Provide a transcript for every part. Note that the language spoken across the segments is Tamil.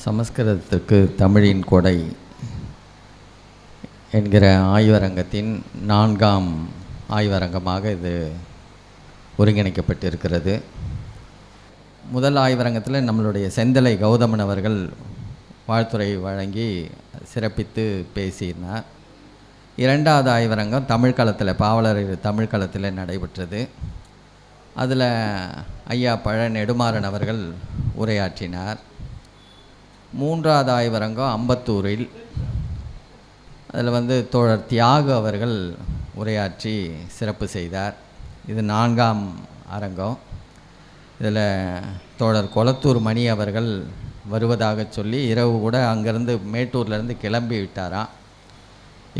சமஸ்கிருதத்துக்கு தமிழின் கொடை என்கிற ஆய்வரங்கத்தின் 4ஆம் ஆய்வரங்கமாக இது ஒருங்கிணைக்கப்பட்டிருக்கிறது. முதல் ஆய்வரங்கத்தில் நம்மளுடைய செந்தலை கௌதமன் அவர்கள் வாழ்த்துரை வழங்கி சிறப்பித்து பேசினார். 2வது ஆய்வரங்கம் தமிழ்களத்தில் பாவலர் தமிழ்களத்தில் நடைபெற்றது. அதில் ஐயா பழ நெடுமாறன் அவர்கள் உரையாற்றினார். 3வது ஆய்வரங்கம் அம்பத்தூரில், அதில் தோழர் தியாகு அவர்கள் உரையாற்றி சிறப்பு செய்தார். இது 4ஆம் அரங்கம். இதில் தோழர் கொளத்தூர் மணி அவர்கள் வருவதாக சொல்லி இரவு கூட அங்கேருந்து மேட்டூர்லேருந்து கிளம்பி விட்டாராம்.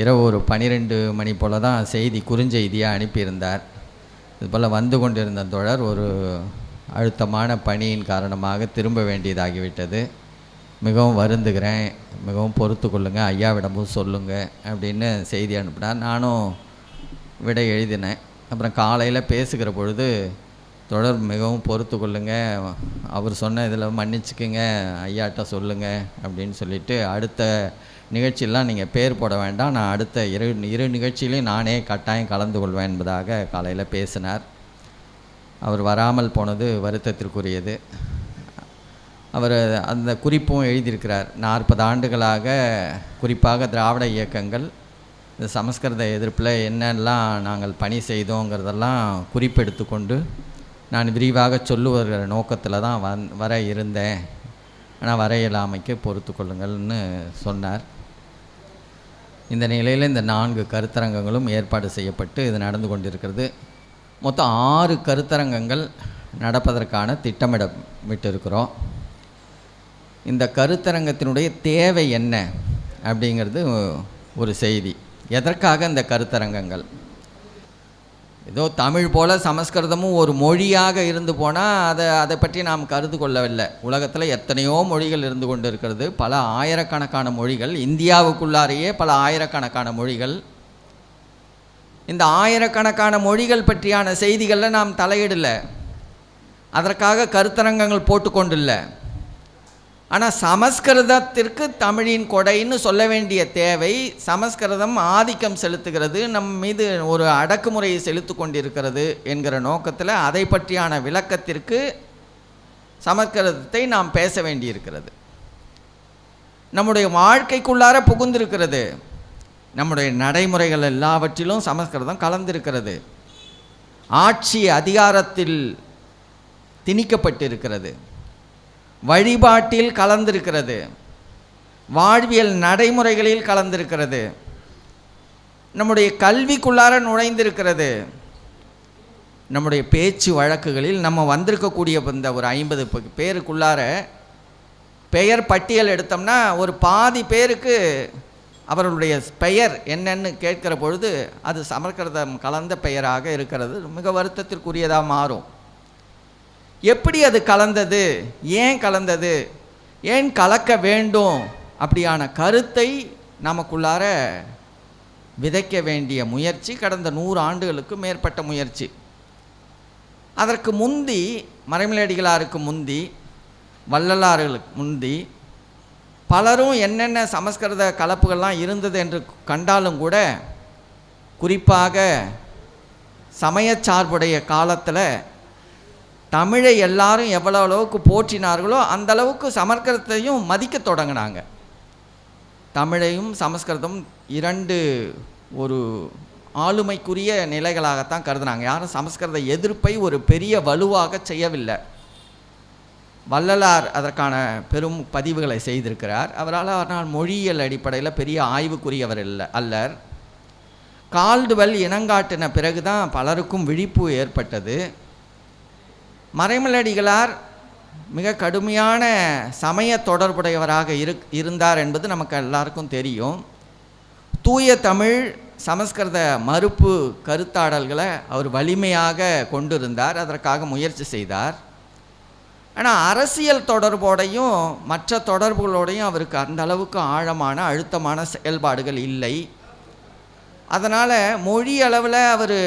இரவு ஒரு 12 மணி போல் தான் குறுஞ்செய்தியாக அனுப்பியிருந்தார். இதுபோல் வந்து கொண்டிருந்த தோழர் ஒரு அழுத்தமான பணியின் காரணமாக திரும்ப வேண்டியதாகிவிட்டது. மிகவும் வருந்துகிறேன், மிகவும் பொறுத்து கொள்ளுங்கள், ஐயாவிடமும் சொல்லுங்கள் அப்படின்னு செய்தி அனுப்பினார். நானும் விடை எழுதினேன். அப்புறம் காலையில் பேசுகிற பொழுது தொடர் மிகவும் பொறுத்து கொள்ளுங்கள், அவர் சொன்ன இதில் மன்னிச்சுக்குங்க, ஐயாட்ட சொல்லுங்கள் அப்படின்னு சொல்லிவிட்டு, அடுத்த நிகழ்ச்சியெல்லாம் நீங்கள் பேர் போட வேண்டாம், நான் அடுத்த இரு நிகழ்ச்சியிலையும் நானே கட்டாயம் கலந்து கொள்வேன் என்பதாக காலையில் பேசினார். அவர் வராமல் போனது வருத்தத்திற்குரியது. அவர் அந்த குறிப்பும் எழுதியிருக்கிறார். 40 ஆண்டுகளாக குறிப்பாக திராவிட இயக்கங்கள் இந்த சமஸ்கிருத எதிர்ப்பில் என்னெல்லாம் நாங்கள் பணி செய்தோங்கிறதெல்லாம் குறிப்பெடுத்து கொண்டு நான் விரிவாக சொல்லுவகிற நோக்கத்தில் தான் வர இருந்தேன், ஆனால் வர இயலாமைக்கு பொறுத்து கொள்ளுங்கள்னு சொன்னார். இந்த நிலையில் இந்த 4 கருத்தரங்கங்களும் ஏற்பாடு செய்யப்பட்டு இது நடந்து கொண்டிருக்கிறது. மொத்தம் 6 கருத்தரங்கங்கள் நடப்பதற்கான திட்டமிடப்பட்டிருக்கிறோம். இந்த கருத்தரங்கத்தினுடைய தேவை என்ன அப்படிங்கிறது ஒரு செய்தி. எதற்காக இந்த கருத்தரங்கங்கள்? ஏதோ தமிழ் போல் சமஸ்கிருதமும் ஒரு மொழியாக இருந்து போனால் அதை பற்றி நாம் கருது கொள்ளவில்லை. உலகத்தில் எத்தனையோ மொழிகள் இருந்து கொண்டு இருக்கிறது, பல ஆயிரக்கணக்கான மொழிகள், இந்தியாவுக்குள்ளாரையே பல ஆயிரக்கணக்கான மொழிகள். இந்த ஆயிரக்கணக்கான மொழிகள் பற்றியான செய்திகளில் நாம் தலையிடலை, அதற்காக கருத்தரங்கங்கள் போட்டுக்கொண்டில்லை. ஆனால் சமஸ்கிருதத்திற்கு தமிழின் கொடைன்னு சொல்ல வேண்டிய தேவை, சமஸ்கிருதம் ஆதிக்கம் செலுத்துகிறது, நம் மீது ஒரு அடக்குமுறையை செலுத்தி கொண்டிருக்கிறது என்கிற நோக்கத்தில் அதை பற்றியான விளக்கத்திற்கு சமஸ்கிருதத்தை நாம் பேச வேண்டியிருக்கிறது. நம்முடைய வாழ்க்கைக்குள்ளார புகுந்திருக்கிறது, நம்முடைய நடைமுறைகள் எல்லாவற்றிலும் சமஸ்கிருதம் கலந்திருக்கிறது, ஆட்சி அதிகாரத்தில் திணிக்கப்பட்டிருக்கிறது, வழிபாட்டில் கலந்திருக்கிறது, வாழ்வியல் நடைமுறைகளில் கலந்திருக்கிறது, நம்முடைய கல்விக்குள்ளார நுழைந்திருக்கிறது, நம்முடைய பேச்சு வழக்குகளில் நம்ம வந்திருக்கக்கூடிய இந்த ஒரு 50 பேருக்குள்ளார பெயர் பட்டியல் எடுத்தோம்னா ஒரு பாதி பேருக்கு அவர்களுடைய பெயர் என்னன்னு கேட்கிற பொழுது அது சமஸ்கிருதம் கலந்த பெயராக இருக்கிறது. மிக வருத்தத்திற்குரியதாக மாறும். எப்படி அது கலந்தது, ஏன் கலந்தது, ஏன் கலக்க வேண்டும், அப்படியான கருத்தை நமக்குள்ளார விதைக்க வேண்டிய முயற்சி கடந்த 100 ஆண்டுகளுக்கு மேற்பட்ட முயற்சி. அதற்கு முந்தி மறைமலையடிகளாருக்கு முந்தி வள்ளலார்களுக்கு முந்தி பலரும் என்னென்ன சமஸ்கிருத கலப்புகள்லாம் இருந்தது என்று கண்டாலும் கூட, குறிப்பாக சமயச்சார்புடைய காலத்தில் தமிழை எல்லாரும் எவ்வளோ அளவுக்கு போற்றினார்களோ அந்த அளவுக்கு சமஸ்கிருதத்தையும் மதிக்க தொடங்கினாங்க. தமிழையும் சமஸ்கிருதம் 2 ஒரு ஆளுமைக்குரிய நிலைகளாகத்தான் கருதுனாங்க. யாரும் சமஸ்கிருத எதிர்ப்பை ஒரு பெரிய வலுவாக செய்யவில்லை. வள்ளலார் அதற்கான பெரும் பதிவுகளை செய்திருக்கிறார். அவரால் மொழியியல் அடிப்படையில் பெரிய ஆய்வுக்குரியவர் அல்லர். கால்டுவெல் இனங்காட்டின பிறகு தான் பலருக்கும் விழிப்பு ஏற்பட்டது. மறைமலையடிகளார் மிக கடுமையான சமய தொடர்புடையவராக இருந்தார் என்பது நமக்கு எல்லாருக்கும் தெரியும். தூய தமிழ் சமஸ்கிருத மறுப்பு கருத்தாடல்களை அவர் வலிமையாக கொண்டிருந்தார், அதற்காக முயற்சி செய்தார். ஆனால் அரசியல் தொடர்போடையும் மற்ற தொடர்புகளோடையும் அவருக்கு அந்த அளவுக்கு ஆழமான அழுத்தமான செயல்பாடுகள் இல்லை. அதனால் மொழி அளவில் அவர்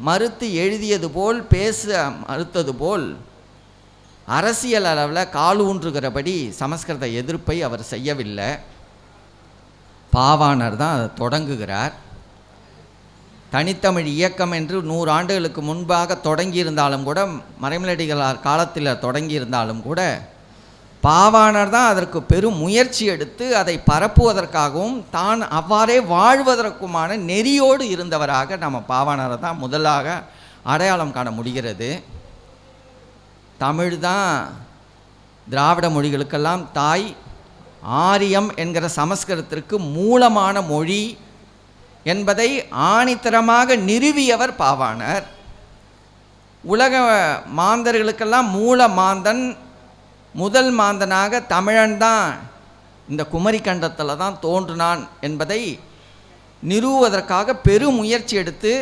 மறுத்து எழுதியது போல், பேச மறுத்தது போல் அரசியல் அளவில் கால் ஊன்றுகிறபடி சமஸ்கிருத எதிர்ப்பை அவர் செய்யவில்லை. பாவாணர் தான் அதை தொடங்குகிறார். தனித்தமிழ் இயக்கம் என்று 100 ஆண்டுகளுக்கு முன்பாக தொடங்கியிருந்தாலும் கூட, மறைமலடிகளார் காலத்தில் தொடங்கியிருந்தாலும் கூட, பாவாணர் தான் அதற்கு பெரும் முயற்சி எடுத்து அதை பரப்புவதற்காகவும் தான் அவ்வாறே வாழ்வதற்குமான நெறியோடு இருந்தவராக நம்ம பாவாணரை தான் முதலாக அடையாளம் காண முடிகிறது. தமிழ் தான் திராவிட மொழிகளுக்கெல்லாம் தாய், ஆரியம் என்கிற சமஸ்கிருதத்திற்கு மூலமான மொழி என்பதை ஆணித்தரமாக நிறுவியவர் பாவாணர். உலக மாந்தர்களுக்கெல்லாம் மூல மாந்தன், முதல் மாந்தனாக தமிழன் தான் இந்த குமரி கண்டத்தில் தான் தோன்றினான் என்பதை நிறுவுவதற்காக பெரும் முயற்சி எடுத்து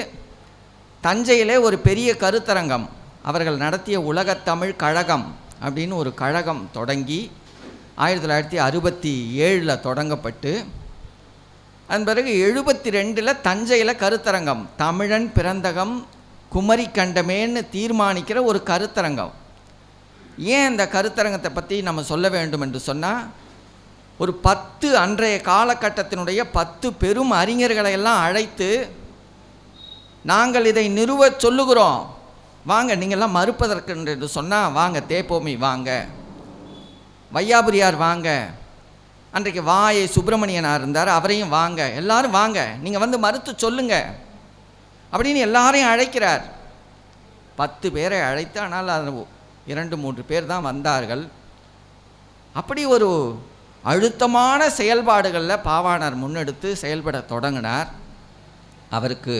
தஞ்சையிலே ஒரு பெரிய கருத்தரங்கம் அவர்கள் நடத்திய உலகத்தமிழ் கழகம் அப்படின்னு ஒரு கழகம் தொடங்கி 1967 தொடங்கப்பட்டு, அதன் பிறகு 72 தஞ்சையில் கருத்தரங்கம், தமிழன் பிறந்தகம் குமரி கண்டமேன்னு தீர்மானிக்கிற ஒரு கருத்தரங்கம். ஏன் இந்த கருத்தரங்கத்தை பற்றி நம்ம சொல்ல வேண்டும் என்று சொன்னால், ஒரு 10 அன்றைய காலகட்டத்தினுடைய 10 பெரும் அறிஞர்களை எல்லாம் அழைத்து, நாங்கள் இதை நிறுவ சொல்லுகிறோம், வாங்க நீங்கள்லாம் மறுப்பதற்கு என்று சொன்னால் வாங்க, தேப்போமி வாங்க, வையாபுரியார் வாங்க, அன்றைக்கு வாயை சுப்பிரமணியனார் இருந்தார், அவரையும் வாங்க, எல்லாரும் வாங்க, நீங்கள் வந்து மறுத்து சொல்லுங்க அப்படின்னு எல்லாரையும் அழைக்கிறார். 10 பேரை அழைத்து, ஆனால் அது 2-3 பேர் தான் வந்தார்கள். அப்படி ஒரு அழுத்தமான செயல்பாடுகளில் பாவாணர் முன்னெடுத்து செயல்பட தொடங்கினார். அவருக்கு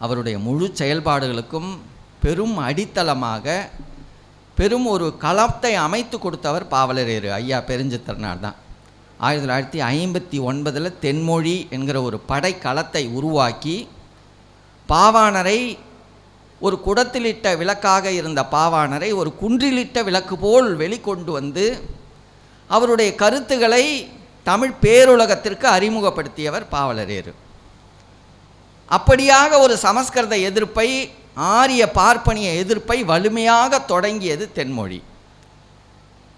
அவருடைய முழு செயல்பாடுகளுக்கும் பெரும் அடித்தளமாக பெரும் ஒரு களத்தை அமைத்து கொடுத்தவர் பாவலரேறு ஐயா பெருஞ்சித்திரனார் தான். 1959 தென்மொழி என்கிற ஒரு படைக்களத்தை உருவாக்கி, பாவாணரை ஒரு குடத்திலிட்ட விளக்காக இருந்த பாவாணரை ஒரு குன்றிலிட்ட விளக்கு போல் வெளிக்கொண்டு வந்து அவருடைய கருத்துக்களை தமிழ் பேருலகத்திற்கு அறிமுகப்படுத்தியவர் பாவலரேறு. அப்படியாக ஒரு சமஸ்கிருத எதிர்ப்பை, ஆரிய பார்ப்பனிய எதிர்ப்பை வலிமையாக தொடங்கியது தென்மொழி.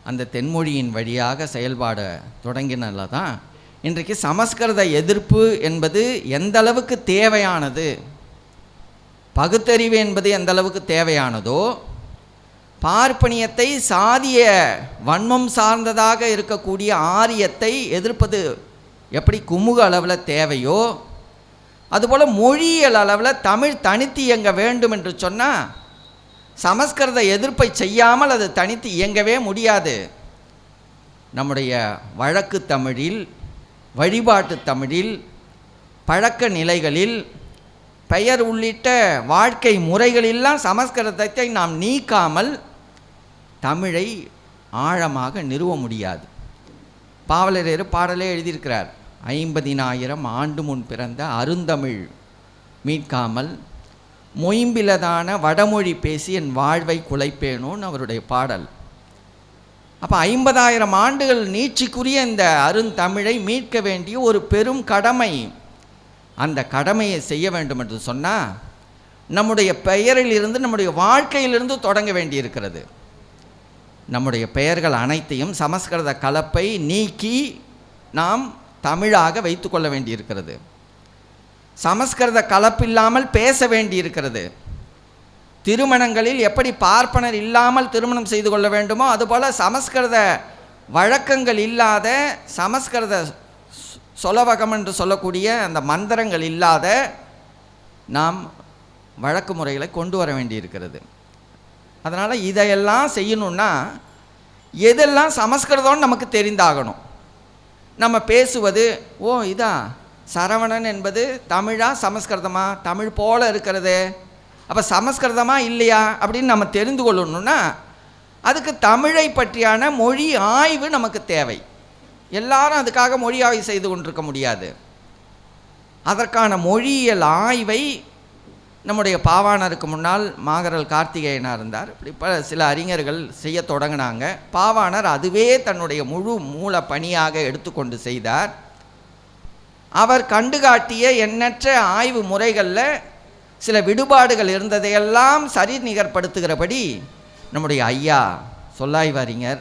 அந்த தென்மொழியின் வழியாக செயல்பாட தொடங்கினால தான் இன்றைக்கு சமஸ்கிருத எதிர்ப்பு என்பது எந்த அளவுக்கு தேவையானது, பகுத்தறிவு என்பது எந்த அளவுக்கு தேவையானதோ, பார்ப்பனியத்தை சாதிய வன்மம் சார்ந்ததாக இருக்கக்கூடிய ஆரியத்தை எதிர்ப்பது எப்படி குமுக அளவில் தேவையோ, அதுபோல் மொழியியல் அளவில் தமிழ் தனித்து இயங்க வேண்டும் என்று சொன்னால் சமஸ்கிருத எதிர்ப்பை செய்யாமல் அது தனித்து இயங்கவே முடியாது. நம்முடைய வழக்கு தமிழில், வழிபாட்டு தமிழில், பழக்க நிலைகளில், பெயர் உள்ளிட்ட வாழ்க்கை முறைகளெல்லாம் சமஸ்கிருதத்தை நாம் நீக்காமல் தமிழை ஆழமாக நிறுவ முடியாது. பாவலரேறு பாடலே எழுதியிருக்கிறார், 50,000 ஆண்டு முன் பிறந்த அருந்தமிழ் மீட்காமல் மொயம்பிலதான வடமொழி பேசி என் வாழ்வை குலைப்பேனோன்னு அவருடைய பாடல். அப்போ 50,000 ஆண்டுகள் நீட்சிக்குரிய இந்த அருந்தமிழை மீட்க வேண்டிய ஒரு பெரும் கடமை. அந்த கடமையை செய்ய வேண்டும் என்று சொன்னால் நம்முடைய பெயரிலிருந்து, நம்முடைய வாழ்க்கையிலிருந்து தொடங்க வேண்டியிருக்கிறது. நம்முடைய பெயர்கள் அனைத்தையும் சமஸ்கிருத கலப்பை நீக்கி நாம் தமிழாக வைத்து கொள்ள வேண்டியிருக்கிறது. சமஸ்கிருத கலப்பில்லாமல் பேச வேண்டியிருக்கிறது. திருமணங்களில் எப்படி பார்ப்பனர் இல்லாமல் திருமணம் செய்து கொள்ள வேண்டுமோ அதுபோல் சமஸ்கிருத வழக்கங்கள் இல்லாத, சமஸ்கிருத சொலவகம் என்று சொல்லக்கூடிய அந்த மந்திரங்கள் இல்லாத நாம் வழக்கு முறைகளை கொண்டு வர வேண்டியிருக்கிறது. அதனால் இதையெல்லாம் செய்யணுன்னா எதெல்லாம் சமஸ்கிருதம்னு நமக்கு தெரிந்தாகணும். நம்ம பேசுவது, ஓ இதான் சரவணன் என்பது தமிழா சமஸ்கிருதமா, தமிழ் போல் இருக்கிறது, அப்போ சமஸ்கிருதமா இல்லையா அப்படின்னு நம்ம தெரிந்து கொள்ளணுன்னா அதுக்கு தமிழை பற்றியான மொழி ஆய்வு நமக்கு தேவை. எல்லாரும் அதுக்காக மொழி ஆய்வு செய்து கொண்டிருக்க முடியாது. அதற்கான மொழியியல் ஆய்வை நம்முடைய பாவாணருக்கு முன்னால் மாகரல் கார்த்திகேயனார் இருந்தார். இப்படி சில அறிஞர்கள் செய்ய தொடங்கினாங்க. பாவாணர் அதுவே தன்னுடைய முழு மூல பணியாக எடுத்துக்கொண்டு செய்தார். அவர் கண்டுகாட்டிய எண்ணற்ற ஆய்வு முறைகளில் சில விடுபாடுகள் இருந்ததையெல்லாம் சரி நிகர்படுத்துகிறபடி நம்முடைய ஐயா சொல்லாய்வறிஞர்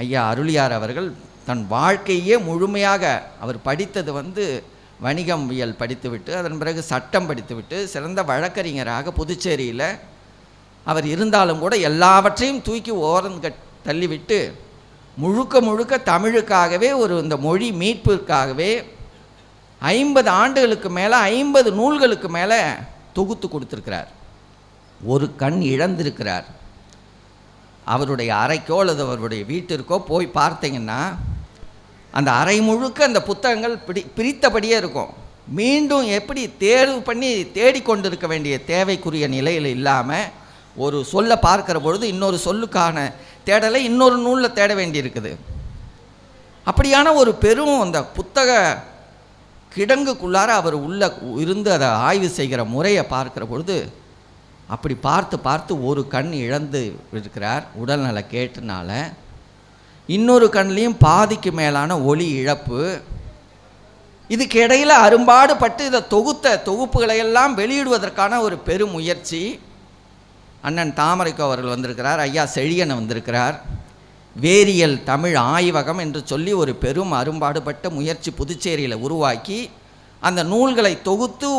ஐயா அருளியார் அவர்கள் தன் வாழ்க்கையே முழுமையாக அவர் படித்தது வணிகவியல் படித்துவிட்டு அதன் பிறகு சட்டம் படித்துவிட்டு சிறந்த வழக்கறிஞராக புதுச்சேரியில் அவர் இருந்தாலும் கூட எல்லாவற்றையும் தூக்கி தள்ளிவிட்டு முழுக்க முழுக்க தமிழுக்காகவே இந்த மொழி மீட்பிற்காகவே 50 ஆண்டுகளுக்கு மேலே 50 நூல்களுக்கு மேலே தொகுத்து கொடுத்துருக்கிறார். ஒரு கண் இழந்திருக்கிறார். அவருடைய அறைக்கோ அல்லது அவருடைய வீட்டிற்கோ போய் பார்த்தீங்கன்னா அந்த அறை முழுக்க அந்த புத்தகங்கள் பிரித்தபடியே இருக்கும். மீண்டும் எப்படி தேர்வு பண்ணி தேடிக்கொண்டிருக்க வேண்டிய தேவைக்குரிய நிலையில் இல்லாமல் ஒரு சொல்லை பார்க்குற பொழுது இன்னொரு சொல்லுக்கான தேடலை இன்னொரு நூலில் தேட வேண்டியிருக்குது. அப்படியான ஒரு பெரும் அந்த புத்தக கிடங்குக்குள்ளார அவர் உள்ள இருந்து அதை ஆய்வு செய்கிற முறையை பார்க்குற பொழுது அப்படி பார்த்து பார்த்து ஒரு கண் இழந்து இருக்கிறார் உடல்நல கேட்டுனால. இன்னொரு கண்லேயும் பாதிக்கு மேலான ஒளி இழப்பு. இதுக்கு இடையில் அரும்பாடுபட்டு இதை தொகுப்புகளையெல்லாம் வெளியிடுவதற்கான ஒரு பெரும் முயற்சி. அண்ணன் தாமரைக்கோ அவர்கள் வந்திருக்கிறார், ஐயா செழியன் வந்திருக்கிறார். வேரியல் தமிழ் ஆய்வகம் என்று சொல்லி ஒரு பெரும் அரும்பாடுபட்ட முயற்சி புதுச்சேரியில் உருவாக்கி அந்த நூல்களை தொகுத்து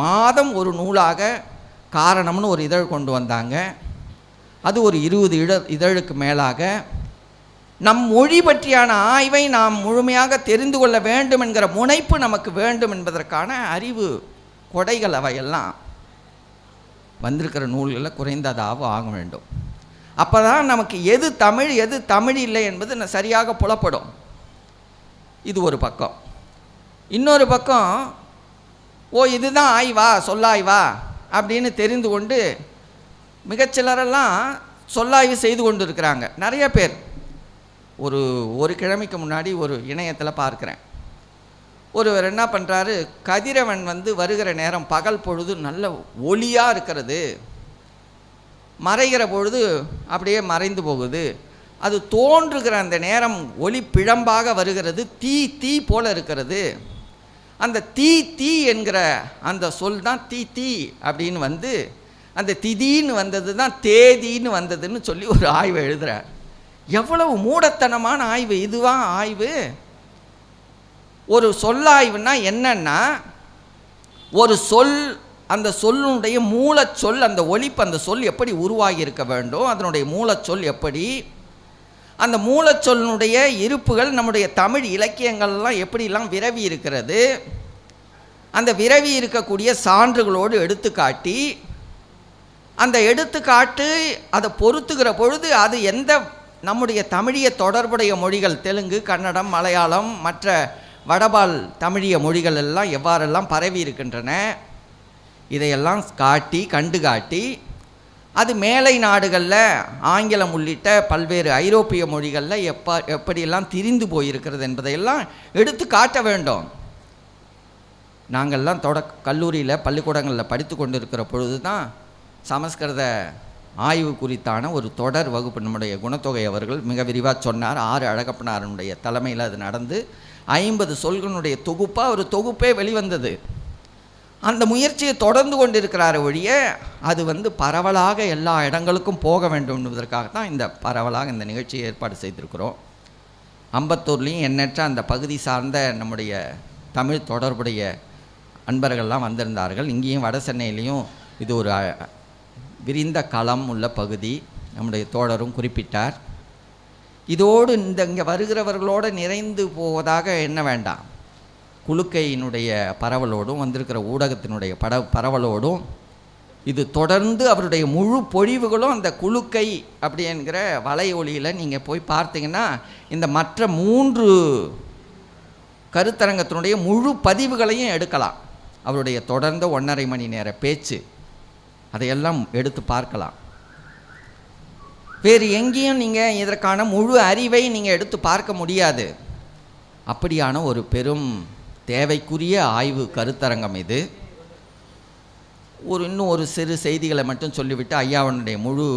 மாதம் ஒரு நூலாக காரணம்னு ஒரு இதழ் கொண்டு வந்தாங்க. அது ஒரு 20 இதழுக்கு மேலாக நம் மொழி பற்றியான ஆய்வை நாம் முழுமையாக தெரிந்து கொள்ள வேண்டும் என்கிற முனைப்பு நமக்கு வேண்டும் என்பதற்கான அறிவு கொடைகள் அவையெல்லாம் வந்திருக்கிற நூல்களில் குறைந்ததாக ஆக வேண்டும். அப்போ தான் நமக்கு எது தமிழ் இல்லை என்பது சரியாக புலப்படும். இது ஒரு பக்கம். இன்னொரு பக்கம் இதுதான் ஆய்வா சொல்லாய்வா அப்படின்னு தெரிந்து கொண்டு மிகச்சிலரெல்லாம் சொல்லாய்வு செய்து கொண்டு இருக்கிறாங்க. நிறைய பேர் ஒரு கிழமைக்கு முன்னாடி ஒரு இணையத்தில் பார்க்குறேன். ஒருவர் என்ன பண்ணுறாரு, கதிரவன் வருகிற நேரம் பகல் பொழுது நல்ல ஒளியாக இருக்கிறது, மறைகிற பொழுது அப்படியே மறைந்து போகுது, அது தோன்றுகிற அந்த நேரம் ஒளி பிழம்பாக வருகிறது, தீ போல இருக்கிறது. அந்த தீ என்கிற அந்த சொல் தான் தீ அப்படின்னு அந்த திதின்னு வந்தது தான் தேதின்னு வந்ததுன்னு சொல்லி ஒரு ஆய்வு எழுதுகிறார். எவ்வளவு மூடத்தனமான ஆய்வு! இதுவா ஆய்வு? ஒரு சொல்லாய்வுன்னா என்னன்னா, ஒரு சொல், அந்த சொல்லுடைய மூலச்சொல், அந்த ஒலிப்பு, அந்த சொல் எப்படி உருவாகி இருக்க வேண்டும், அதனுடைய மூலச்சொல் எப்படி, அந்த மூலச்சொல்லுடைய இருப்புகள் நம்முடைய தமிழ் இலக்கியங்கள்லாம் எப்படிலாம் விரவி இருக்கிறது, அந்த விரவி இருக்கக்கூடிய சான்றுகளோடு எடுத்துக்காட்டி அந்த எடுத்துக்காட்டு அதை பொருத்துகிற பொழுது அது எந்த நம்முடைய தமிழிய தொடர்புடைய மொழிகள் தெலுங்கு, கன்னடம், மலையாளம், மற்ற வடபால் தமிழிய மொழிகள் எல்லாம் எவ்வாறெல்லாம் பரவி இருக்கின்றன, இதையெல்லாம் கண்டு காட்டி அது மேலை நாடுகளில் ஆங்கிலம் உள்ளிட்ட பல்வேறு ஐரோப்பிய மொழிகளில் எப்படியெல்லாம் திரிந்து போயிருக்கிறது என்பதையெல்லாம் எடுத்து காட்ட வேண்டும். நாங்கள்லாம் கல்லூரியில் பள்ளிக்கூடங்களில் படித்து கொண்டு இருக்கிற பொழுது தான் சமஸ்கிருத ஆய்வு குறித்தான ஒரு தொடர் வகுப்பு நம்முடைய குணத்தொகை அவர்கள் மிக விரிவாக சொன்னார். 6 அழகப்பனாரனுடைய தலைமையில் அது நடந்து 50 சொல்களுடைய தொகுப்பாக ஒரு தொகுப்பே வெளிவந்தது. அந்த முயற்சியை தொடர்ந்து கொண்டிருக்கிறார் ஒழிய அது பரவலாக எல்லா இடங்களுக்கும் போக வேண்டும் என்பதற்காகத்தான் இந்த பரவலாக இந்த நிகழ்ச்சியை ஏற்பாடு செய்திருக்கிறோம். அம்பத்தூர்லேயும் எண்ணற்ற அந்த பகுதி சார்ந்த நம்முடைய தமிழ் தொடர்புடைய அன்பர்கள்லாம் வந்திருந்தார்கள். இங்கேயும் வட சென்னையிலையும் இது ஒரு விரிந்த களம் உள்ள பகுதி, நம்முடைய தோழரும் குறிப்பிட்டார். இதோடு இங்கே வருகிறவர்களோடு நிறைந்து போவதாக எண்ண வேண்டாம். குலுக்கையினுடைய பரவலோடும் வந்திருக்கிற ஊடகத்தினுடைய பரவலோடும் இது தொடர்ந்து அவருடைய முழு பொழிவுகளும் அந்த குலுக்கை அப்படி என்கிற வலை ஒளியில் நீங்கள் போய் பார்த்தீங்கன்னா இந்த மற்ற 3 கருத்தரங்கத்தினுடைய முழு பதிவுகளையும் எடுக்கலாம். அவருடைய தொடர்ந்த 1.5 மணி நேர பேச்சு அதையெல்லாம் எடுத்து பார்க்கலாம். வேறு எங்கேயும் நீங்கள் இதற்கான முழு அறிவை நீங்கள் எடுத்து பார்க்க முடியாது. அப்படியான ஒரு பெரும் தேவைக்குரிய ஆய்வு கருத்தரங்கம் இது. இன்னும் ஒரு சிறு செய்திகளை மட்டும் சொல்லிவிட்டு ஐயாவனுடைய முழு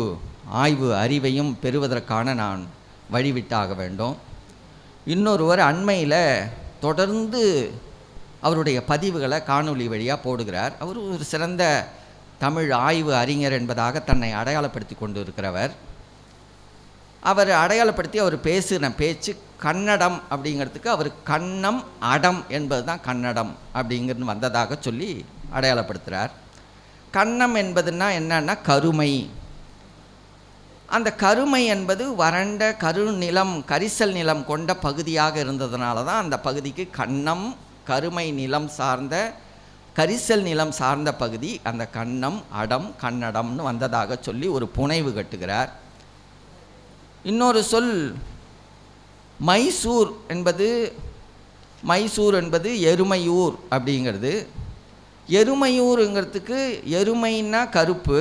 ஆய்வு அறிவையும் பெறுவதற்கான நான் வழிவிட்டாக வேண்டும். இன்னொருவர் அண்மையில் தொடர்ந்து அவருடைய பதிவுகளை காணொளி வழியாக போடுகிறார். அவர் ஒரு சிறந்த தமிழ் ஆய்வு அறிஞர் என்பதாக தன்னை அடையாளப்படுத்தி கொண்டு இருக்கிறவர். அவர் அடையாளப்படுத்தி அவர் பேசுகிற பேச்சு கன்னடம் அப்படிங்கிறதுக்கு அவர் கன்னம் அடம் என்பது தான் கன்னடம் அப்படிங்கிறது வந்ததாக சொல்லி அடையாளப்படுத்துகிறார். கன்னம் என்பதுன்னா என்னன்னா கருமை. அந்த கருமை என்பது வறண்ட கருநிலம் கரிசல் நிலம் கொண்ட பகுதியாக இருந்ததுனால தான் அந்த பகுதிக்கு கன்னம், கருமை நிலம் சார்ந்த கரிசல் நிலம் சார்ந்த பகுதி அந்த கன்னம் அடம் கன்னடம்னு வந்ததாக சொல்லி ஒரு புனைவு கட்டுகிறார். இன்னொரு சொல் மைசூர் என்பது எருமையூர் அப்படிங்கிறது. எருமையூருங்கிறதுக்கு எருமைன்னா கருப்பு.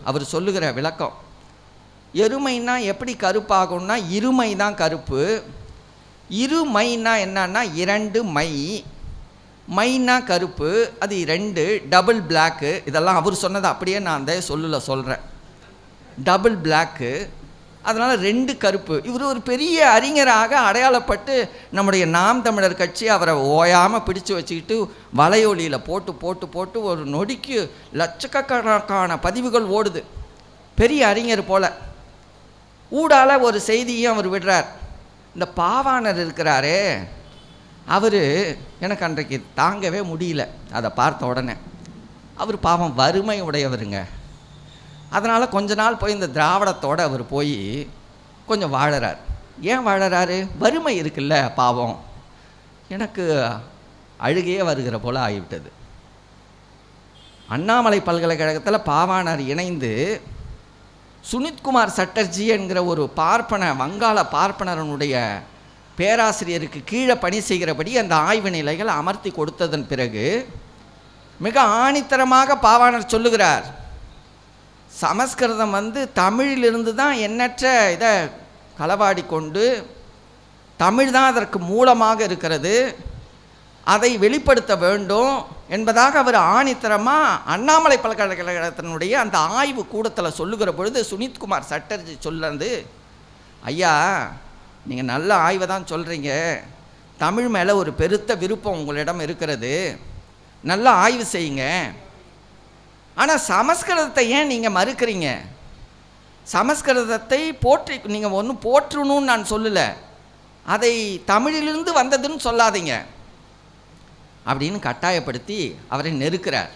அவர் சொல்லுகிற விளக்கம், எருமைன்னா எப்படி கருப்பாகும்னா இருமை தான் கருப்பு. இருமைன்னா என்னன்னா 2 மை, மைனா கருப்பு, அது 2 டபுள் பிளாக்கு. இதெல்லாம் அவர் சொன்னது அப்படியே நான் அந்த சொல்கிறேன். டபுள் பிளாக்கு, அதனால் 2 கருப்பு. இவர் ஒரு பெரிய அறிஞராக அடையாளப்பட்டு நம்முடைய நாம் தமிழர் கட்சி அவரை ஓயாமல் பிடிச்சு வச்சுக்கிட்டு வலையொலியில் போட்டு போட்டு போட்டு ஒரு நொடிக்கு லட்சக்கணக்கான பதிவுகள் ஓடுது. பெரிய அறிஞர் போல் ஊடால ஒரு செய்தியும் அவர் விடுறார். இந்த பாவாணர் இருக்கிறாரே, அவர் எனக்கு அன்றைக்கு தாங்கவே முடியல. அதை பார்த்த உடனே அவர் பாவம் வறுமை உடையவருங்க. அதனால் கொஞ்ச நாள் போய் இந்த திராவிடத்தோடு அவர் போய் கொஞ்சம் வாழறார். ஏன் வாழறாரு? வறுமை இருக்குல்ல பாவம். எனக்கு அழுகையே வருகிற போல் ஆகிவிட்டது. அண்ணாமலை பல்கலைக்கழகத்தில் பாவாணர் இணைந்து சுனித்குமார் சட்டர்ஜி என்கிற ஒரு வங்காள பார்ப்பனரனுடைய பேராசிரியருக்கு கீழே பணி செய்கிறபடி அந்த ஆய்வு நிலைகள் அமர்த்தி கொடுத்ததன் பிறகு மிக ஆணித்தரமாக பாவாணர் சொல்லுகிறார், சமஸ்கிருதம் தமிழிலிருந்து தான் எண்ணற்ற இதை களவாடி கொண்டு தமிழ் தான் அதற்கு மூலமாக இருக்கிறது, அதை வெளிப்படுத்த வேண்டும் என்பதாக அவர் ஆணித்தரமாக அண்ணாமலை பல்கலைக்கழகத்தினுடைய அந்த ஆய்வு கூடத்தில் சொல்லுகிற பொழுது சுனித்குமார் சட்டர்ஜி சொல்லுறது, ஐயா நீங்கள் நல்ல ஆய்வை தான் சொல்கிறீங்க, தமிழ் மேலே ஒரு பெருத்த விருப்பம் உங்களிடம் இருக்கிறது, நல்லா ஆய்வு செய்யுங்க, ஆனால் சமஸ்கிருதத்தை ஏன் நீங்கள் மறுக்கிறீங்க? சமஸ்கிருதத்தை நீங்கள் ஒன்றும் போற்றணும்னு நான் சொல்லலை, அதை தமிழிலிருந்து வந்ததுன்னு சொல்லாதீங்க அப்படின்னு கட்டாயப்படுத்தி அவரை நெருக்கிறார்.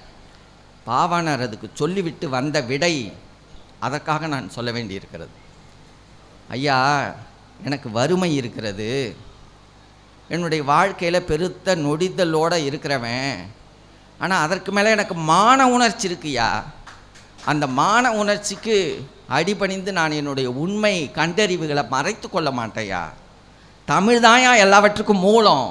பாவாணர் அதுக்கு சொல்லிவிட்டு வந்த விடை அதற்காக நான் சொல்ல வேண்டியிருக்கிறது. ஐயா, எனக்கு வறுமை இருக்கிறது, என்னுடைய வாழ்க்கையில் பெருத்த நொடிதலோடு இருக்கிறவன், ஆனால் அதற்கு மேலே எனக்கு மான உணர்ச்சி இருக்குயா, அந்த மான உணர்ச்சிக்கு அடிபணிந்து நான் என்னுடைய உண்மை கண்டறிவுகளை மறைத்து கொள்ள மாட்டேயா, தமிழ் தாயா எல்லாவற்றுக்கும் மூலம்,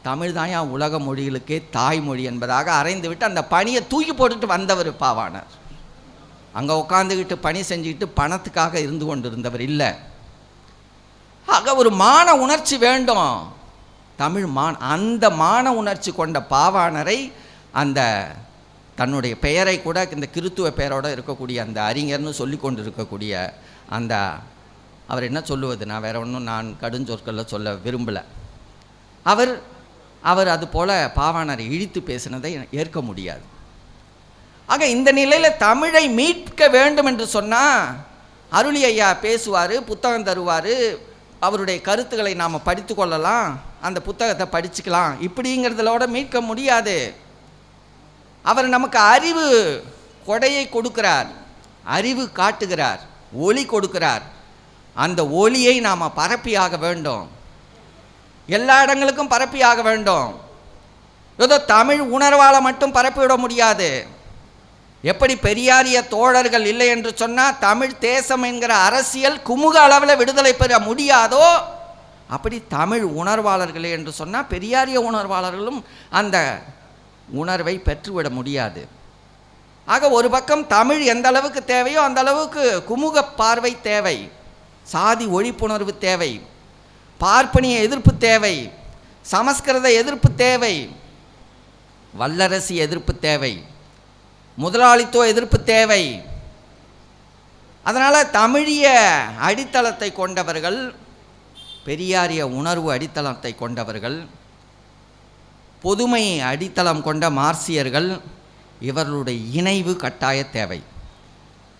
தமிழ் தாயா உலக மொழிகளுக்கே தாய்மொழி என்பதாக அறைந்து விட்டு அந்த பணியை தூக்கி போட்டுட்டு வந்தவர் பாவாணர். அங்கே உட்காந்துக்கிட்டு பணி செஞ்சுக்கிட்டு பணத்துக்காக இருந்து கொண்டு இருந்தவர் இல்லை. ஆக ஒரு மான உணர்ச்சி வேண்டும், தமிழ் அந்த மான உணர்ச்சி கொண்ட பாவாணரை அந்த தன்னுடைய பெயரை கூட இந்த கிறித்துவ பெயரோடு இருக்கக்கூடிய அந்த அறிஞர்னு சொல்லி கொண்டு இருக்கக்கூடிய அந்த அவர் என்ன சொல்லுவது, நான் வேறு ஒன்றும் நான் கடுஞ்சொற்களில் சொல்ல விரும்பலை, அவர் அது போல் பாவாணரை இழித்து பேசினதை ஏற்க முடியாது. ஆக இந்த நிலையில் தமிழை மீட்க வேண்டும் என்று சொன்னால் அருளி ஐயா பேசுவார், புத்தகம் தருவார், அவருடைய கருத்துக்களை நாம் படித்து கொள்ளலாம், அந்த புத்தகத்தை படிச்சுக்கலாம், இப்படிங்கிறதுலோட மீட்க முடியாது. அவர் நமக்கு அறிவு கொடையை கொடுக்கிறார், அறிவு காட்டுகிறார், ஒளி கொடுக்கிறார். அந்த ஒளியை நாம் பரப்பியாக வேண்டும், எல்லா இடங்களுக்கும் பரப்பியாக வேண்டும். ஏதோ தமிழ் உணர்வால் மட்டும் பரப்பிவிட முடியாது. எப்படி பெரியாரிய தோழர்கள் இல்லை என்று சொன்னால் தமிழ் தேசம் என்கிற அரசியல் குமுக அளவில் விடுதலை பெற முடியாதோ, அப்படி தமிழ் உணர்வாளர்களே என்று சொன்னால் பெரியாரிய உணர்வாளர்களும் அந்த உணர்வை பெற்றுவிட முடியாது. ஆக ஒரு பக்கம் தமிழ் எந்த அளவுக்கு தேவையோ அந்த அளவுக்கு குமுக பார்வை தேவை, சாதி ஒழிப்புணர்வு தேவை, பார்ப்பனிய எதிர்ப்பு தேவை, சமஸ்கிருத எதிர்ப்பு தேவை, வல்லரசி எதிர்ப்பு தேவை, முதலாளித்துவ எதிர்ப்பு தேவை. அதனால் தமிழிய அடித்தளத்தை கொண்டவர்கள், பெரியாரிய உணர்வு அடித்தளத்தை கொண்டவர்கள், பொதுமை அடித்தளம் கொண்ட மார்க்சியர்கள், இவர்களுடைய இணைவு கட்டாய தேவை.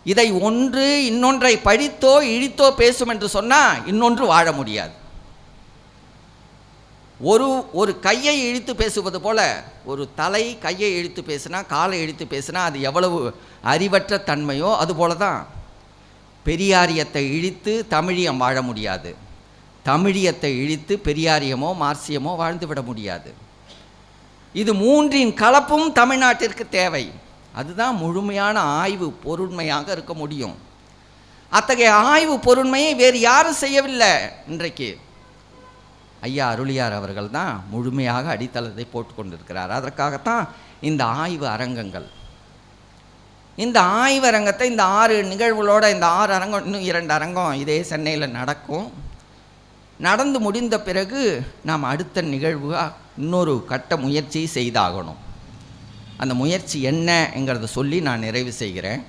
இதை ஒன்று இன்னொன்றை படித்தோ இழித்தோ பேசும் என்று சொன்னால் இன்னொன்று வாழ முடியாது. ஒரு கையை இழுத்து பேசுவது போல, ஒரு தலை கையை இழுத்து பேசுனா, காலை இழுத்து பேசுனா அது எவ்வளவு அறிவற்ற தன்மையோ அதுபோல தான் பெரியாரியத்தை இழித்து தமிழியம் வாழ முடியாது. தமிழியத்தை இழித்து பெரியாரியமோ மார்க்சியமோ வாழ்ந்துவிட முடியாது. இது மூன்றின் கலப்பும் தமிழ்நாட்டிற்கு தேவை. அதுதான் முழுமையான ஆய்வு பொருண்மையாக இருக்க முடியும். அத்தகைய ஆய்வு பொருண்மையை வேறு யாரும் செய்யவில்லை. இன்றைக்கு ஐயா அருளியார் அவர்கள் தான் முழுமையாக அடித்தளத்தை போட்டு கொண்டிருக்கிறார். அதற்காகத்தான் இந்த ஆய்வு அரங்கங்கள். இந்த ஆய்வு அரங்கத்தை இந்த 6 நிகழ்வுகளோட இந்த 6 அரங்கம், இன்னும் 2 அரங்கம் இதே சென்னையில் நடக்கும். நடந்து முடிந்த பிறகு நாம் அடுத்த நிகழ்வாக இன்னொரு கட்ட முயற்சி செய்தாகணும். அந்த முயற்சி என்னங்கிறத சொல்லி நான் நிறைவு செய்கிறேன்.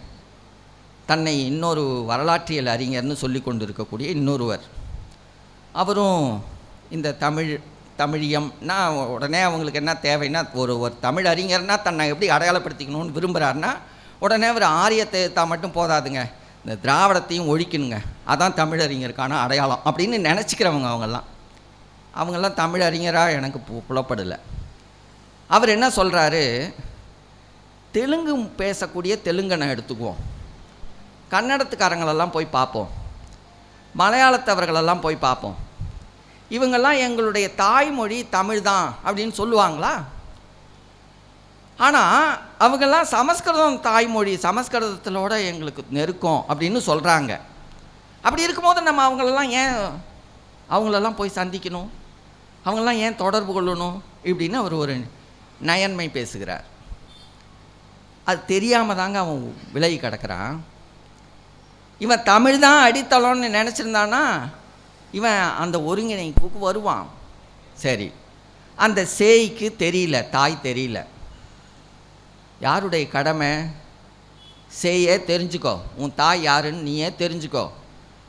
தன்னை இன்னொரு வரலாற்றியல் அறிஞர்னு சொல்லி கொண்டிருக்கக்கூடிய இன்னொருவர், அவரும் இந்த தமிழியம்னா உடனே அவங்களுக்கு என்ன தேவைன்னா, ஒரு தமிழ் அறிஞர்னா தன்னை எப்படி அடையாளப்படுத்திக்கணும்னு விரும்புகிறாருன்னா உடனே ஒரு ஆரியத்தை தான் மட்டும் போதாதுங்க, இந்த திராவிடத்தையும் ஒழிக்கணுங்க, அதான் தமிழறிஞருக்கான அடையாளம் அப்படின்னு நினச்சிக்கிறவங்க. அவங்கெல்லாம் தமிழறிஞராக எனக்கு புலப்படலை. அவர் என்ன சொல்கிறாரு, தெலுங்கு பேசக்கூடிய தெலுங்கனை எடுத்துக்குவோம், கன்னடத்துக்காரங்களெல்லாம் போய் பார்ப்போம், மலையாளத்தவர்களெல்லாம் போய் பார்ப்போம், இவங்கெல்லாம் எங்களுடைய தாய்மொழி தமிழ் தான் அப்படின்னு சொல்லுவாங்களா? ஆனால் அவங்கெல்லாம் சமஸ்கிருதம் தாய்மொழி, சமஸ்கிருதத்திலோட எங்களுக்கு நெருக்கம் அப்படின்னு சொல்கிறாங்க. அப்படி இருக்கும்போது நம்ம அவங்களெல்லாம் போய் சந்திக்கணும், அவங்களெல்லாம் ஏன் தொடர்பு கொள்ளணும் இப்படின்னு அவர் ஒரு நயன்மை பேசுகிறார். அது தெரியாமல் தாங்க அவன் விலகி கிடக்கிறான். இவன் தமிழ் தான் அடித்தளம்னு நினச்சிருந்தான்னா இவன் அந்த ஒருங்கிணைப்புக்கு வருவான். சரி, அந்த சேய்க்கு தெரியல, தாய் தெரியல. யாருடைய கடமை? சேயே தெரிஞ்சுக்கோ, உன் தாய் யாருன்னு நீயே தெரிஞ்சுக்கோ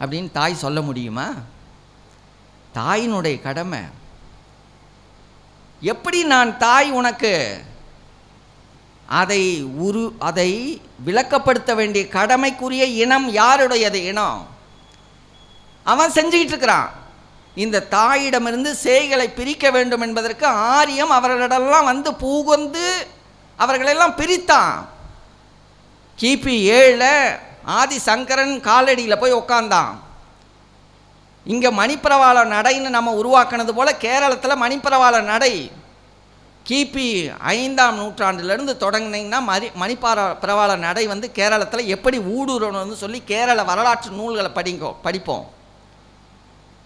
அப்படின்னு தாய் சொல்ல முடியுமா? தாயினுடைய கடமை. எப்படி நான் தாய் உனக்கு அதை விளக்கப்படுத்த வேண்டிய கடமைக்குரிய இனம் யாருடையது? இனம் அவன் செஞ்சுக்கிட்டு இருக்கிறான். இந்த தாயிடமிருந்து சேய்களை பிரிக்க வேண்டும் என்பதற்கு ஆரியம் அவர்களிடெல்லாம் வந்து பூகொந்து அவர்களெல்லாம் பிரித்தான். கிபி 7 ஆதிசங்கரன் காலடியில் போய் உட்கார்ந்தான். இங்கே மணிப்பிரவாள நடைன்னு நம்ம உருவாக்கினது போல் கேரளத்தில் மணிப்பிரவாள நடை கிபி 5ஆம் நூற்றாண்டிலிருந்து தொடங்கினீங்கன்னா மணிப்பிரவாள நடை வந்து கேரளத்தில் எப்படி ஊடுருவணும்னு சொல்லி கேரள வரலாற்று நூல்களை படிப்போம்.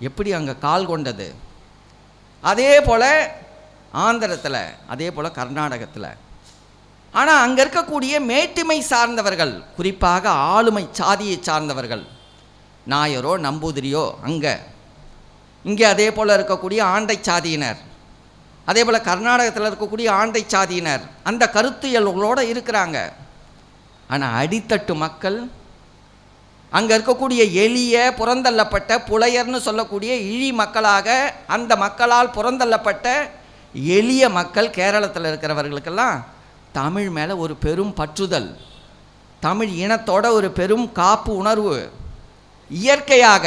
எப்படி அங்கே கால் கொண்டது. அதே போல் ஆந்திரத்தில், அதே போல் கர்நாடகத்தில். ஆனால் அங்கே இருக்கக்கூடிய மேட்டிமை சார்ந்தவர்கள், குறிப்பாக ஆளுமை சாதியை சார்ந்தவர்கள், நாயரோ நம்பூதிரியோ இங்கே அதே போல் இருக்கக்கூடிய ஆண்டை சாதியினர், அதே போல் கர்நாடகத்தில் இருக்கக்கூடிய ஆண்டை சாதியினர் அந்த கருத்தியல்களோடு இருக்கிறாங்க. ஆனால் அடித்தட்டு மக்கள், அங்கே இருக்கக்கூடிய எளிய புறந்தள்ளப்பட்ட புலையர்னு சொல்லக்கூடிய இழி மக்களாக, அந்த மக்களால் புறந்தள்ளப்பட்ட எளிய மக்கள் கேரளத்தில் இருக்கிறவர்களுக்கெல்லாம் தமிழ் மேலே ஒரு பெரும் பற்றுதல், தமிழ் இனத்தோட ஒரு பெரும் காப்பு உணர்வு இயற்கையாக.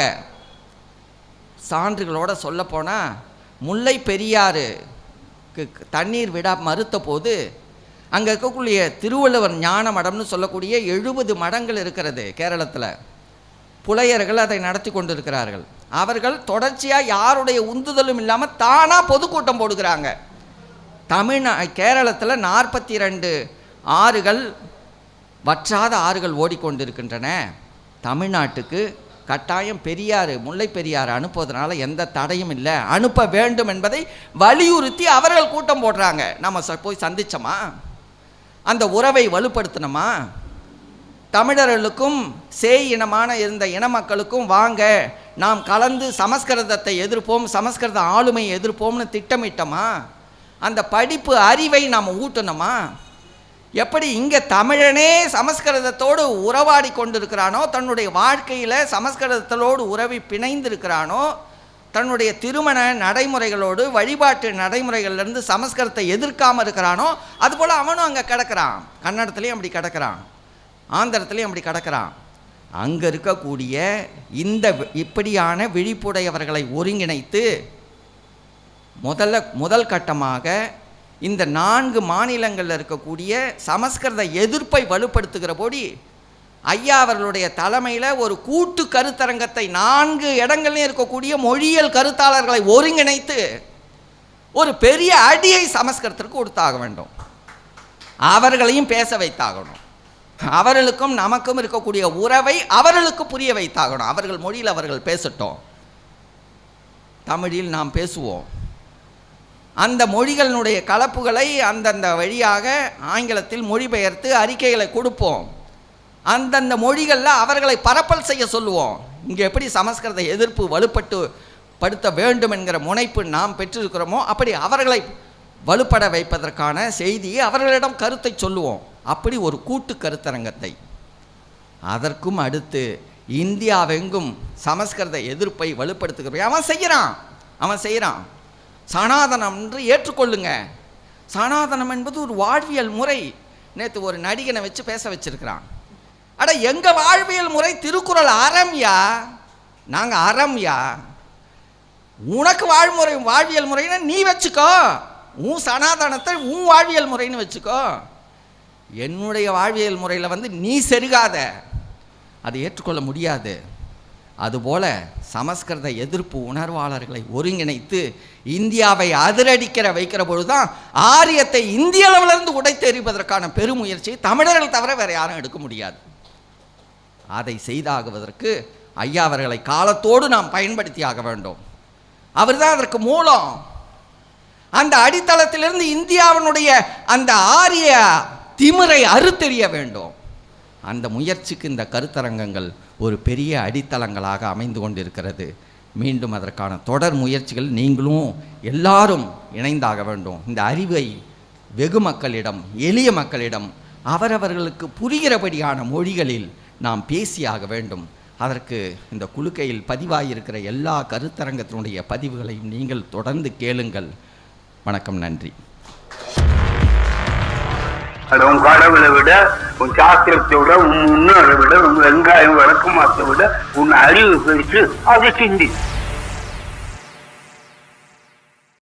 சான்றுகளோடு சொல்லப்போனால் முல்லை பெரியாருக்கு தண்ணீர் விட மறுத்த போது அங்கே இருக்கக்கூடிய திருவள்ளுவர் ஞான மடம்னு சொல்லக்கூடிய 70 மடங்கள் இருக்கிறது கேரளத்தில். புலையர்கள் அதை நடத்தி கொண்டிருக்கிறார்கள். அவர்கள் தொடர்ச்சியாக யாருடைய உந்துதலும் இல்லாமல் தானாக பொதுக்கூட்டம் போடுகிறாங்க. கேரளத்தில் 42 ஆறுகள், வற்றாத ஆறுகள் ஓடிக்கொண்டிருக்கின்றன. தமிழ்நாட்டுக்கு கட்டாயம் பெரியார், முல்லை பெரியார் அனுப்புவதனால எந்த தடையும் இல்லை, அனுப்ப வேண்டும் என்பதை வலியுறுத்தி அவர்கள் கூட்டம் போடுறாங்க. நம்ம போய் சந்திச்சோமா? அந்த உறவை வலுப்படுத்தணுமா? தமிழர்களுக்கும் சேய் இனமான இருந்த இன மக்களுக்கும் வாங்க நாம் கலந்து சமஸ்கிருதத்தை எதிர்ப்போம், சமஸ்கிருத ஆளுமையை எதிர்ப்போம்னு திட்டமிட்டோமா? அந்த படிப்பு அறிவை நாம் ஊட்டணுமா? எப்படி இங்கே தமிழனே சமஸ்கிருதத்தோடு உறவாடி கொண்டிருக்கிறானோ, தன்னுடைய வாழ்க்கையில் சமஸ்கிருதத்தோடு உறவி பிணைந்திருக்கிறானோ, தன்னுடைய திருமண நடைமுறைகளோடு வழிபாட்டு நடைமுறைகள்லேருந்து சமஸ்கிருதத்தை எதிர்க்காமல் இருக்கிறானோ, அதுபோல் அவனும் அங்கே கிடக்கிறான். கன்னடத்துலேயும் அப்படி கிடக்கிறான், ஆந்திரத்துலேயும் அப்படி கிடக்கிறான். அங்கே இருக்கக்கூடிய இந்த இப்படியான விழிப்புடையவர்களை ஒருங்கிணைத்து முதல் கட்டமாக இந்த 4 மாநிலங்களில் இருக்கக்கூடிய சமஸ்கிருத எதிர்ப்பை வலுப்படுத்துகிற போடி ஐயா அவர்களுடைய தலைமையில் ஒரு கூட்டு கருத்தரங்கத்தை 4 இடங்களில் இருக்கக்கூடிய மொழியியல் கருத்தாளர்களை ஒருங்கிணைத்து ஒரு பெரிய அடியை சமஸ்கிருதத்திற்கு கொடுத்தாக வேண்டும். அவர்களையும் பேச வைத்தாகணும். அவர்களுக்கும் நமக்கும் இருக்கக்கூடிய உறவை அவர்களுக்கு புரிய வைத்தாகணும். அவர்கள் மொழியில் அவர்கள் பேசட்டும், தமிழில் நாம் பேசுவோம். அந்த மொழிகளினுடைய கலப்புகளை அந்தந்த வழியாக ஆங்கிலத்தில் மொழிபெயர்த்து அறிக்கைகளை கொடுப்போம். அந்தந்த மொழிகளில் அவர்களை பரப்பல் செய்ய சொல்லுவோம். இங்கே எப்படி சமஸ்கிருத எதிர்ப்பு வலுப்படுத்த வேண்டும் என்கிற முனைப்பு நாம் பெற்றிருக்கிறோமோ அப்படி அவர்களை வலுப்பட வைப்பதற்கான செய்தியை அவர்களிடம் கருத்தை சொல்லுவோம். அப்படி ஒரு கூட்டு கருத்தரங்கத்தை, அதற்கும் அடுத்து இந்தியாவெங்கும் சமஸ்கிருத எதிர்ப்பை வலுப்படுத்துகிற அவன் செய்கிறான். சனாதனம் என்று ஏற்றுக்கொள்ளுங்க. சனாதனம் என்பது ஒரு வாழ்வியல் முறை. நேற்று ஒரு நடிகனை வச்சு பேச வச்சிருக்கிறான். அட எங்கள் வாழ்வியல் முறை திருக்குறள் அறம்யா, நாங்கள் அறம்யா. உனக்கு வாழ்வியல் முறைன்னு நீ வச்சுக்கோ, உன் சனாதனத்தை உன் வாழ்வியல் முறைன்னு வச்சுக்கோ. என்னுடைய வாழ்வியல் முறையில் நீ செருகாத, அதை ஏற்றுக்கொள்ள முடியாது. அதுபோல சமஸ்கிருத எதிர்ப்பு உணர்வாளர்களை ஒருங்கிணைத்து இந்தியாவை அதிரடிக்கிற வைக்கிற பொழுதுதான் ஆரியத்தை இந்திய அளவிலிருந்து உடைத்தெறிவதற்கான பெருமுயற்சியை தமிழர்கள் தவிர வேறு யாரும் எடுக்க முடியாது. அதை செய்தாகுவதற்கு ஐயா அவர்களை காலத்தோடு நாம் பயன்படுத்தி ஆக வேண்டும். அவர் தான் அதற்கு மூலம். அந்த அடித்தளத்திலிருந்து இந்தியாவினுடைய அந்த ஆரிய திமிரை அறுத்தெறிய வேண்டும். அந்த முயற்சிக்கு இந்த கருத்தரங்கங்கள் ஒரு பெரிய அடித்தளங்களாக அமைந்து கொண்டிருக்கிறது. மீண்டும் அதற்கான தொடர் முயற்சிகள் நீங்களும் எல்லாரும் இணைந்தாக வேண்டும். இந்த அறிவை வெகு மக்களிடம், எளிய மக்களிடம் அவரவர்களுக்கு புரிகிறபடியான மொழிகளில் நாம் பேசியாக வேண்டும். அதற்கு இந்த குலுக்கையில் பதிவாகியிருக்கிற எல்லா கருத்தரங்கத்தினுடைய பதிவுகளையும் நீங்கள் தொடர்ந்து கேளுங்கள். வணக்கம், நன்றி. உன் கடவுளை விட, உன் சாஸ்திரத்தை விட, உன் முன்னோரை விட, உன் வெங்காயம் விளக்கமாத்தை விட உன் அறிவு பெருசு, அதை சிந்தி.